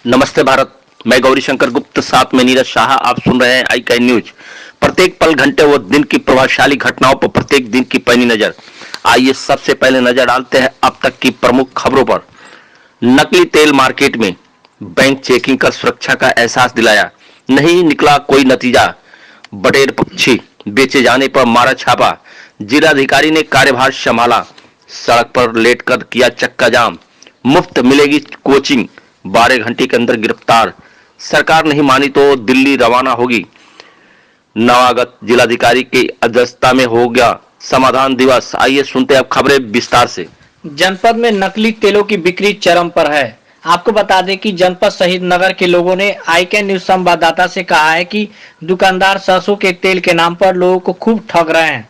नमस्ते भारत। मैं गौरी शंकर गुप्त, साथ में नीरज शाह। आप सुन रहे हैं आई कैन न्यूज। प्रत्येक पल, घंटे व दिन की प्रभावशाली घटनाओं पर प्रत्येक दिन की पैनी नजर। आइए सबसे पहले नजर डालते हैं अब तक की प्रमुख खबरों पर। नकली तेल मार्केट में, बैंक चेकिंग कर सुरक्षा का एहसास दिलाया, नहीं निकला कोई नतीजा। बटेर पक्षी बेचे जाने पर मारा छापा, जिलाधिकारी ने कार्यभार संभाला। सड़क पर लेटकर किया चक्का जाम, मुफ्त मिलेगी कोचिंग, 12 घंटे के अंदर गिरफ्तार। सरकार नहीं मानी तो दिल्ली रवाना होगी। नवागत जिलाधिकारी की अध्यक्षता में हो गया समाधान दिवस। आइए सुनते हैं अब खबरें विस्तार से। जनपद में नकली तेलों की बिक्री चरम पर है। आपको बता दें कि जनपद सहित नगर के लोगों ने आई कैन न्यूज संवाददाता से कहा है कि दुकानदार सरसों के तेल के नाम पर लोगों को खूब ठग रहे हैं।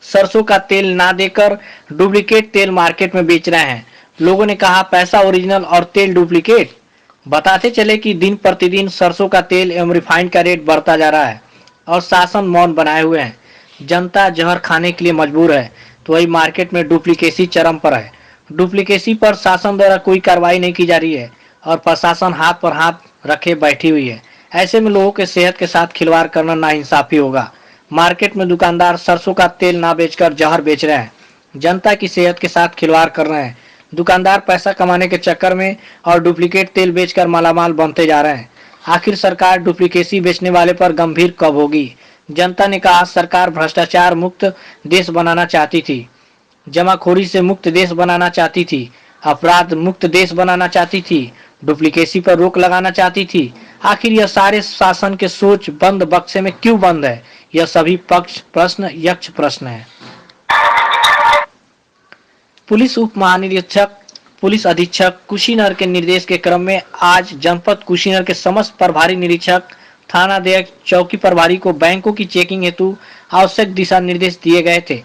सरसों का तेल ना देकर डुप्लीकेट तेल मार्केट में बेच रहे हैं। लोगों ने कहा पैसा ओरिजिनल और तेल डुप्लीकेट। बताते चले कि दिन प्रतिदिन सरसों का तेल एवं रिफाइंड का रेट बढ़ता जा रहा है और शासन मौन बनाए हुए हैं। जनता जहर खाने के लिए मजबूर है, तो वही मार्केट में डुप्लीकेसी चरम पर है। डुप्लीकेसी पर शासन द्वारा कोई कार्रवाई नहीं की जा रही है और प्रशासन हाथ पर हाथ रखे बैठी हुई है। ऐसे में लोगों के सेहत के साथ खिलवाड़ करना नाइंसाफी होगा। मार्केट में दुकानदार सरसों का तेल ना बेचकर जहर बेच रहे हैं, जनता की सेहत के साथ खिलवाड़ कर रहे हैं। दुकानदार पैसा कमाने के चक्कर में और डुप्लीकेट तेल बेचकर मालामाल बनते जा रहे हैं। आखिर सरकार डुप्लीकेसी बेचने वाले पर गंभीर कब होगी? जनता ने कहा सरकार भ्रष्टाचार मुक्त देश बनाना चाहती थी, जमाखोरी से मुक्त देश बनाना चाहती थी, अपराध मुक्त देश बनाना चाहती थी, डुप्लीकेसी पर रोक लगाना चाहती थी। आखिर यह सारे शासन के सोच बंद बक्से में क्यों बंद है? यह सभी पक्ष प्रश्न यक्ष प्रश्न है। पुलिस उप महानिरीक्षक पुलिस अधीक्षक कुशीनगर के निर्देश के क्रम में आज जनपद कुशीनगर के समस्त प्रभारी निरीक्षक, थानाध्यक्ष, चौकी प्रभारी को बैंकों की चेकिंग हेतु आवश्यक दिशा निर्देश दिए गए थे,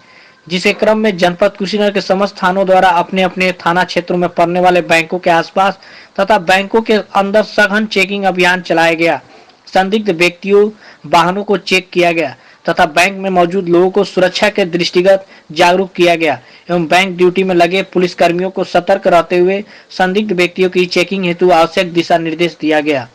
जिसके क्रम में जनपद कुशीनगर के समस्त थानों द्वारा अपने अपने थाना क्षेत्रों में पड़ने वाले बैंकों के आसपास तथा बैंकों के अंदर सघन चेकिंग अभियान चलाया गया। संदिग्ध व्यक्तियों, वाहनों को चेक किया गया तथा बैंक में मौजूद लोगों को सुरक्षा के दृष्टिगत जागरूक किया गया एवं बैंक ड्यूटी में लगे पुलिस कर्मियों को सतर्क रहते हुए संदिग्ध व्यक्तियों की चेकिंग हेतु आवश्यक दिशा निर्देश दिया गया।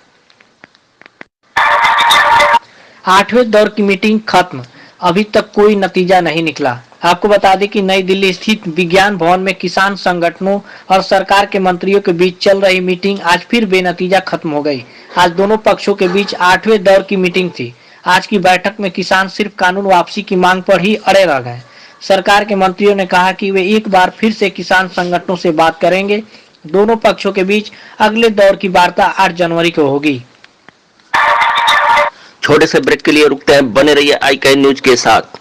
8वें दौर की मीटिंग खत्म, अभी तक कोई नतीजा नहीं निकला। आपको बता दें कि नई दिल्ली स्थित विज्ञान भवन में किसान संगठनों और सरकार के मंत्रियों के बीच चल रही मीटिंग आज फिर बेनतीजा खत्म हो गई। आज दोनों पक्षों के बीच 8वें दौर की मीटिंग थी। आज की बैठक में किसान सिर्फ कानून वापसी की मांग पर ही अड़े रह गए। सरकार के मंत्रियों ने कहा कि वे एक बार फिर से किसान संगठनों से बात करेंगे। दोनों पक्षों के बीच अगले दौर की वार्ता 8 जनवरी को होगी। छोटे से ब्रेक के लिए रुकते हैं, बने रहिए आई कैन न्यूज के साथ।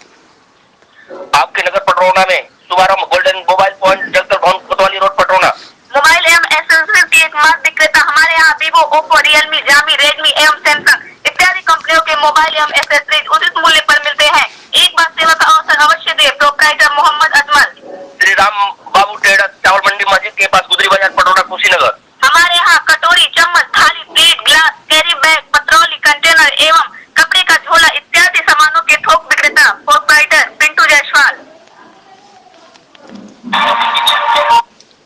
आपके नगर पटरौना में शुभारंभ गोल्डन मोबाइल पॉइंट, जगदल भवन, कोतवाली रोड, पटरौना। मोबाइल एवं एसेसरीज की एकमात्र विक्रेता हमारे यहाँ Vivo, Oppo, Realme, Jami, Redmi एवं सैमसंग इत्यादि कंपनियों के मोबाइल एवं एसेसरीज उचित मूल्य पर मिलते हैं। एक बार सेवा का अवसर अवश्य दे। प्रोप्राइटर मोहम्मद अजमल, श्री राम बाबू ट्रेडर्स, चावल मंडी मस्जिद के पास, गुदरी बाजार, पटरौना, कुशीनगर। हमारे यहाँ कटोरी, चम्मच, थाली, प्लेट, गिलास, कैरी बैग, पत्रौली, कंटेनर एवं कपड़े का झोला इत्यादि सामानों के थोक विक्रेता प्रोप्राइटर पिंटू जायसवाल।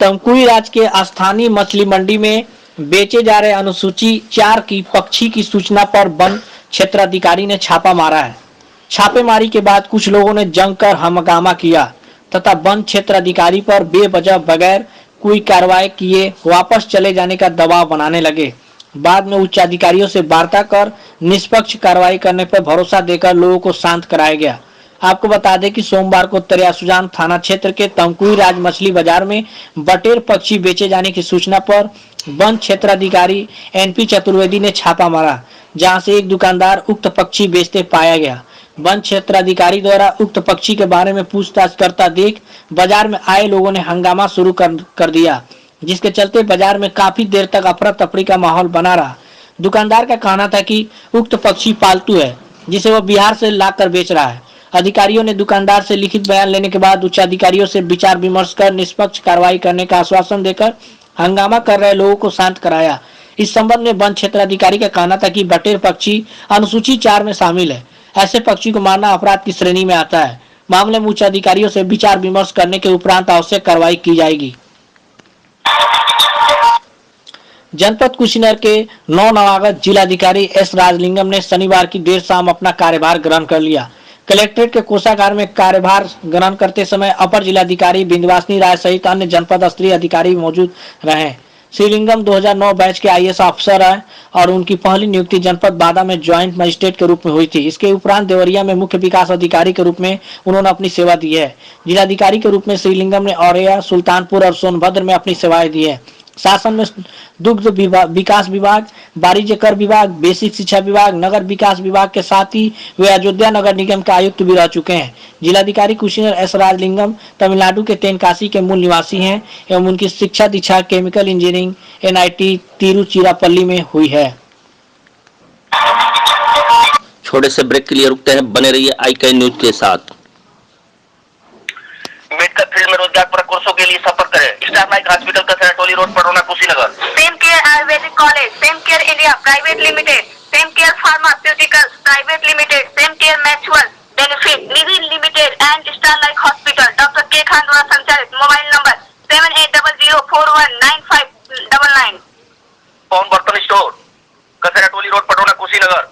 तमकुई राज्य के स्थानीय मछली मंडी में बेचे जा रहे अनुसूची 4 की पक्षी की सूचना पर वन क्षेत्राधिकारी ने छापा मारा है। छापेमारी के बाद कुछ लोगों ने जमकर हंगामा किया तथा वन क्षेत्राधिकारी पर बेवजह बगैर कोई कार्रवाई किए वापस चले जाने का दबाव बनाने लगे। बाद में उच्च अधिकारियों से वार्ता कर निष्पक्ष कार्रवाई करने पर भरोसा देकर लोगों को शांत कराया गया। आपको बता दें कि सोमवार को तरियासुजान थाना क्षेत्र के तमकुई राज मछली बाजार में बटेर पक्षी बेचे जाने की सूचना पर वन क्षेत्राधिकारी NP चतुर्वेदी ने छापा मारा, जहां से एक दुकानदार उक्त पक्षी बेचते पाया गया। वन क्षेत्राधिकारी द्वारा उक्त पक्षी के बारे में पूछताछ करता देख बाजार में आए लोगों ने हंगामा शुरू कर दिया, जिसके चलते बाजार में काफी देर तक अफरा तफरी का माहौल बना रहा। दुकानदार का कहना था कि उक्त पक्षी पालतू है, जिसे वह बिहार से लाकर बेच रहा है। अधिकारियों ने दुकानदार से लिखित बयान लेने के बाद उच्च अधिकारियों से विचार विमर्श कर निष्पक्ष कार्रवाई करने का आश्वासन देकर हंगामा कर रहे लोगों को शांत कराया। इस संबंध में वन क्षेत्राधिकारी का कहना था कि बटेर पक्षी अनुसूची 4 में शामिल है। ऐसे पक्षी को मारना अपराध की श्रेणी में आता है। मामले में उच्च अधिकारियों से विचार विमर्श करने के उपरांत आवश्यक कार्रवाई की जाएगी। जनपद कुशीनगर के नवनियुक्त जिलाधिकारी एस राजलिंगम ने शनिवार की देर शाम अपना कार्यभार ग्रहण कर लिया। कलेक्ट्रेट के कोषागार में कार्यभार ग्रहण करते समय अपर जिलाधिकारी बिंदवासिनी राय सहित अन्य जनपद स्तरीय अधिकारी मौजूद रहे। श्री लिंगम 2009 बैच के आईएएस अफसर है और उनकी पहली नियुक्ति जनपद बादा में ज्वाइंट मजिस्ट्रेट के रूप में हुई थी। इसके उपरांत देवरिया में मुख्य विकास अधिकारी के रूप में उन्होंने अपनी सेवा दी है। जिलाधिकारी के रूप में श्री लिंगम ने औरैया, सुल्तानपुर और सोनभद्र में अपनी सेवाएं दी है। शासन में दुग्ध विकास विभाग, वाणिज्य कर विभाग, बेसिक शिक्षा विभाग, नगर विकास विभाग के साथ ही वे अयोध्या नगर निगम के आयुक्त भी रह चुके हैं। जिलाधिकारी कुशीनगर एस राजलिंगम तमिलनाडु के तेनकासी के मूल निवासी हैं एवं उनकी शिक्षा दीक्षा केमिकल इंजीनियरिंग एनआईटी तिरुचिरापल्ली में हुई है। छोटे से ब्रेक के लिए रुकते हैं, बने रहिए आई न्यूज के साथ। मेडिकल फील्ड में रोजगार पर कोर्सों के लिए संपर्क करें। Star Naik hospital Kasra Toli road Patauna Kushinagar. Same care Ayurvedic college, same care India private limited, same care pharmaceuticals private limited, same care mutual benefit Nidhi limited and star Naik hospital doctor K Khan द्वारा संचालित। Mobile number 7800419599। Pawan Bartan store Kasra Toli road Patauna Kushinagar.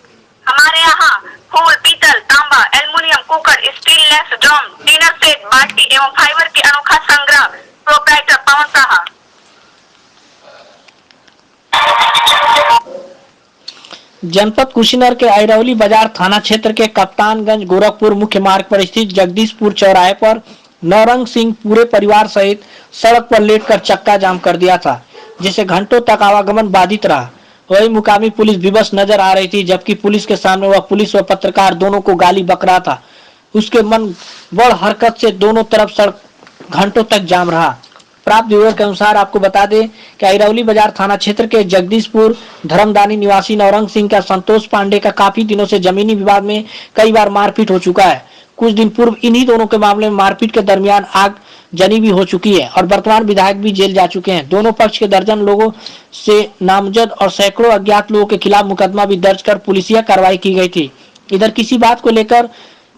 हमारे यहाँ फूल, पीतल, तांबा, aluminium, cooker, stainless drum, dinner set, बाल्टी एवं fibre के अनोखा संग्रह। प्रोप्राइटर पवन साहा। जनपद कुशीनगर के आइरौली बाजार थाना क्षेत्र के कप्तानगंज गोरखपुर मुख्य मार्ग पर स्थित जगदीशपुर चौराहे पर नौरंग सिंह पूरे परिवार सहित सड़क पर लेटकर चक्का जाम कर दिया था, जिससे घंटों तक आवागमन बाधित रहा। वही मुकामी पुलिस विवश नजर आ रही थी, जबकि पुलिस के सामने वह पुलिस व पत्रकार दोनों को गाली बक रहा था। उसके मन बड़ हरकत से दोनों तरफ सड़क घंटों तक जाम रहा। प्राप्त विवरण के अनुसार आपको बता दें कि आइरौली बाजार थाना क्षेत्र के जगदीशपुर धर्मदानी निवासी नौरंग सिंह का संतोष पांडे का काफी दिनों से जमीनी विवाद में कई बार मारपीट हो चुका है। कुछ दिन पूर्व इन्हीं दोनों के मामले में मारपीट के दरमियान आग जनी भी हो चुकी है और वर्तमान विधायक भी जेल जा चुके हैं। दोनों पक्ष के दर्जन लोगों से नामजद और सैकड़ों अज्ञात लोगों के खिलाफ मुकदमा भी दर्ज कर पुलिसिया कार्रवाई की गई थी। इधर किसी बात को लेकर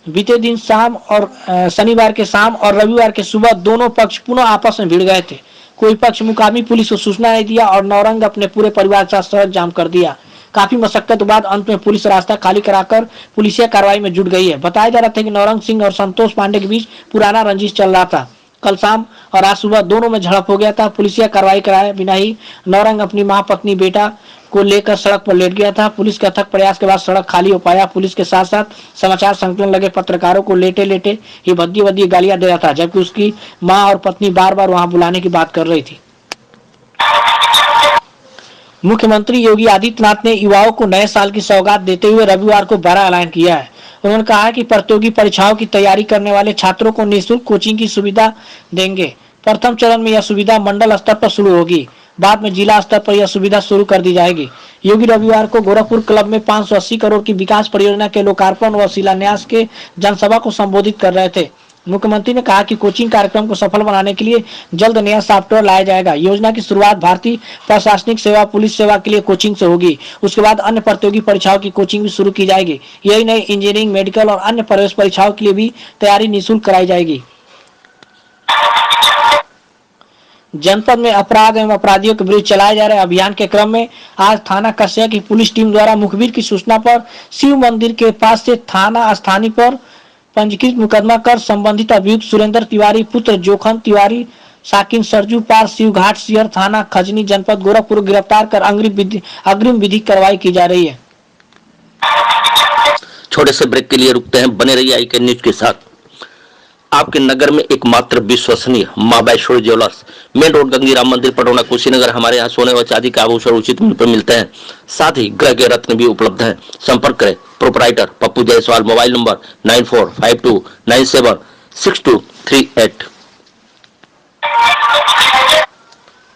बीते दिन शाम और शनिवार के शाम और रविवार के सुबह दोनों पक्ष पुनः आपस में भिड़ गए थे। कोई पक्ष मुकामी पुलिस को सूचना नहीं दिया और नौरंग अपने पूरे परिवार के साथ सड़क जाम कर दिया। काफी मशक्कत के बाद अंत में पुलिस रास्ता खाली कराकर पुलिसिया कार्रवाई में जुट गई है। बताया जा रहा था कि नौरंग सिंह और संतोष पांडे के बीच पुराना रंजिश चल रहा था। कल शाम और आज सुबह दोनों में झड़प हो गया था। पुलिसिया कार्रवाई कराए बिना ही नौरंग अपनी मां, पत्नी, बेटा को लेकर सड़क पर लेट गया था। पुलिस के अथक प्रयास के बाद सड़क खाली हो पाया। पुलिस के साथ साथ समाचार संकलन लगे पत्रकारों को लेटे लेटे ही भद्दी गालियां दे रहा था, जबकि उसकी मां और पत्नी बार बार वहां बुलाने की बात कर रही थी। मुख्यमंत्री योगी आदित्यनाथ ने युवाओं को नए साल की सौगात देते हुए रविवार को बड़ा ऐलान किया है। उन्होंने कहा कि प्रतियोगी परीक्षाओं की तैयारी करने वाले छात्रों को निःशुल्क कोचिंग की सुविधा देंगे। प्रथम चरण में यह सुविधा मंडल स्तर पर शुरू होगी, बाद में जिला स्तर पर यह सुविधा शुरू कर दी जाएगी। योगी रविवार को गोरखपुर क्लब में 580 करोड़ की विकास परियोजना के लोकार्पण व शिलान्यास के जनसभा को संबोधित कर रहे थे। मुख्यमंत्री ने कहा कि कोचिंग कार्यक्रम को सफल बनाने के लिए जल्द नया सॉफ्टवेयर लाया जाएगा। योजना की शुरुआत भारतीय प्रशासनिक सेवा, पुलिस सेवा के लिए कोचिंग से होगी। उसके बाद अन्य प्रतियोगी परीक्षाओं की कोचिंग भी शुरू की जाएगी। यही नहीं, इंजीनियरिंग, मेडिकल और अन्य प्रवेश परीक्षाओं के लिए भी तैयारी निःशुल्क कराई जाएगी। जनपद में अपराध एवं अपराधियों के विरुद्ध चलाए जा रहे अभियान के क्रम में आज थाना कस्या की पुलिस टीम द्वारा मुखबिर की सूचना पर शिव मंदिर के पास से थाना स्थानीय पर पंजीकृत मुकदमा कर संबंधित अभियुक्त सुरेंद्र तिवारी पुत्र जोखन तिवारी साकिन सरजू पार शिवघाट सियर थाना खजनी जनपद गोरखपुर गिरफ्तार कर अग्रिम विधिक कार्रवाई की जा रही है। छोटे से ब्रेक के लिए रुकते हैं, बने रहिए आई न्यूज के साथ। आपके नगर में एकमात्र विश्वसनीय मां वैष्णो ज्वेलर्स, मेन रोड गंगीराम मंदिर पटौना कुशीनगर। हमारे यहाँ सोने व चांदी के आभूषण उचित मूल्य पर मिलते हैं, साथ ही ग्रह के रत्न भी उपलब्ध हैं। संपर्क करें proprietor Pappu Jaiswal. Mobile number 9452976238।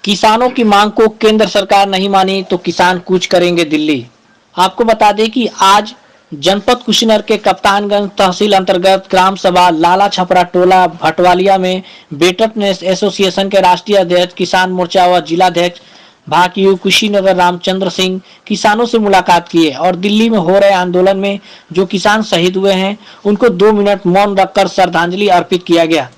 किसानों की मांग को केंद्र सरकार नहीं मानी तो किसान कूच करेंगे दिल्ली। आपको बता दें कि आज जनपद कुशीनगर के कप्तानगंज तहसील अंतर्गत ग्राम सभा लाला छपरा टोला भटवालिया में बेटरनेस एसोसिएशन के राष्ट्रीय अध्यक्ष, किसान मोर्चा व जिलाध्यक्ष भाकियू कुशीनगर रामचंद्र सिंह किसानों से मुलाकात किए और दिल्ली में हो रहे आंदोलन में जो किसान शहीद हुए हैं उनको 2 मिनट मौन रखकर श्रद्धांजलि अर्पित किया गया।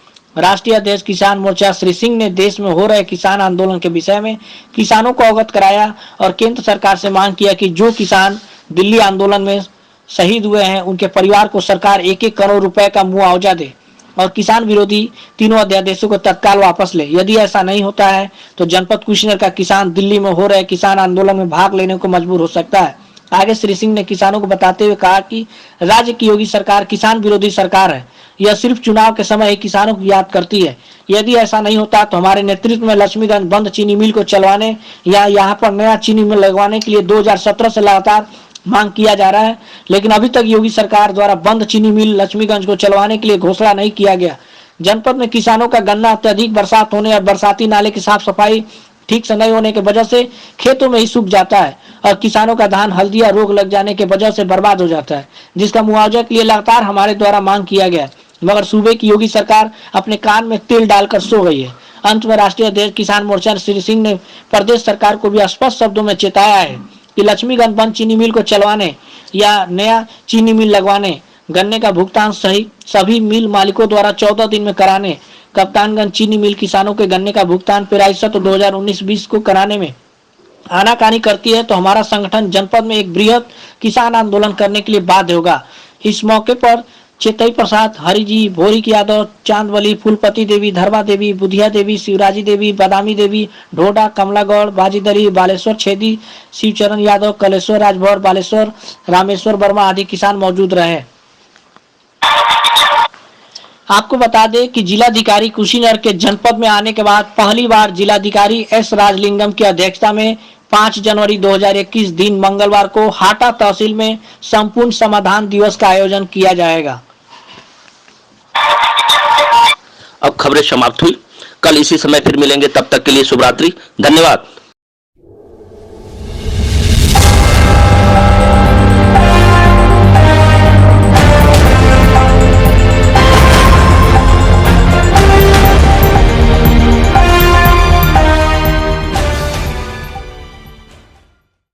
राष्ट्रीय अध्यक्ष किसान मोर्चा श्री सिंह ने देश में हो रहे किसान आंदोलन के विषय में किसानों को अवगत कराया और केंद्र सरकार से मांग किया कि जो किसान दिल्ली आंदोलन में शहीद हुए हैं उनके परिवार को सरकार 1-1 करोड़ रुपए का मुआवजा दे और किसान विरोधी तीनों अध्यादेशों को तत्काल वापस ले। यदि ऐसा नहीं होता है तो जनपद कुशीनगर का किसान दिल्ली में हो रहे किसान आंदोलन में भाग लेने को मजबूर हो सकता है। आगे श्री सिंह ने किसानों को बताते हुए कहा कि राज्य की योगी सरकार किसान विरोधी सरकार है। यह सिर्फ चुनाव के समय ही किसानों को याद करती है। यदि ऐसा नहीं होता तो हमारे नेतृत्व में लक्ष्मीगंज बंद चीनी मिल को चलवाने या यहाँ पर नया चीनी मिल लगवाने के लिए 2017 से लगातार मांग किया जा रहा है, लेकिन अभी तक योगी सरकार द्वारा बंद चीनी मिल लक्ष्मीगंज को चलवाने के लिए घोषणा नहीं किया गया। जनपद में किसानों का गन्ना अत्यधिक बरसात होने और बरसाती नाले की साफ सफाई ठीक से नहीं होने की वजह से खेतों में ही सूख जाता है और किसानों का धान हल्दिया रोग लग जाने की वजह से बर्बाद हो जाता है, जिसका मुआवजा के लिए लगातार हमारे द्वारा मांग किया गया, मगर सूबे की योगी सरकार अपने कान में तेल डालकर सो गई है। अंत में राष्ट्रीय अध्यक्ष किसान मोर्चा श्री सिंह ने प्रदेश सरकार को भी स्पष्ट शब्दों में चेताया है कि लक्ष्मीगंज बंद चीनी मिल को चलवाने या नया चीनी मिल लगवाने, गन्ने का भुगतान सभी मिल मालिकों द्वारा 14 दिन में कराने, कप्तानगंज चीनी मिल किसानों के गन्ने का भुगतान पेराइशत 2019-20 को कराने में आनाकानी करती है तो हमारा संगठन जनपद में एक बृहद किसान आंदोलन करने के लिए बाध्य होगा। इस मौके पर चेतई प्रसाद, हरिजी, भोरिक यादव, चांदवली, फूलपति देवी, धर्मा देवी, बुधिया देवी, शिवराजी देवी, बादामी देवी, ढोडा, कमलागौड़, बाजीदरी, बालेश्वर छेदी, शिवचरण यादव, कलेश्वर राजभर, बालेश्वर, रामेश्वर वर्मा आदि किसान मौजूद रहे। आपको बता दें कि जिलाधिकारी कुशीनगर के जनपद में आने के बाद पहली बार जिलाधिकारी एस राजलिंगम की अध्यक्षता में 5 जनवरी 2021 दिन मंगलवार को हाटा तहसील में संपूर्ण समाधान दिवस का आयोजन किया जाएगा। अब खबरें समाप्त हुई। कल इसी समय फिर मिलेंगे, तब तक के लिए शुभ रात्रि, धन्यवाद।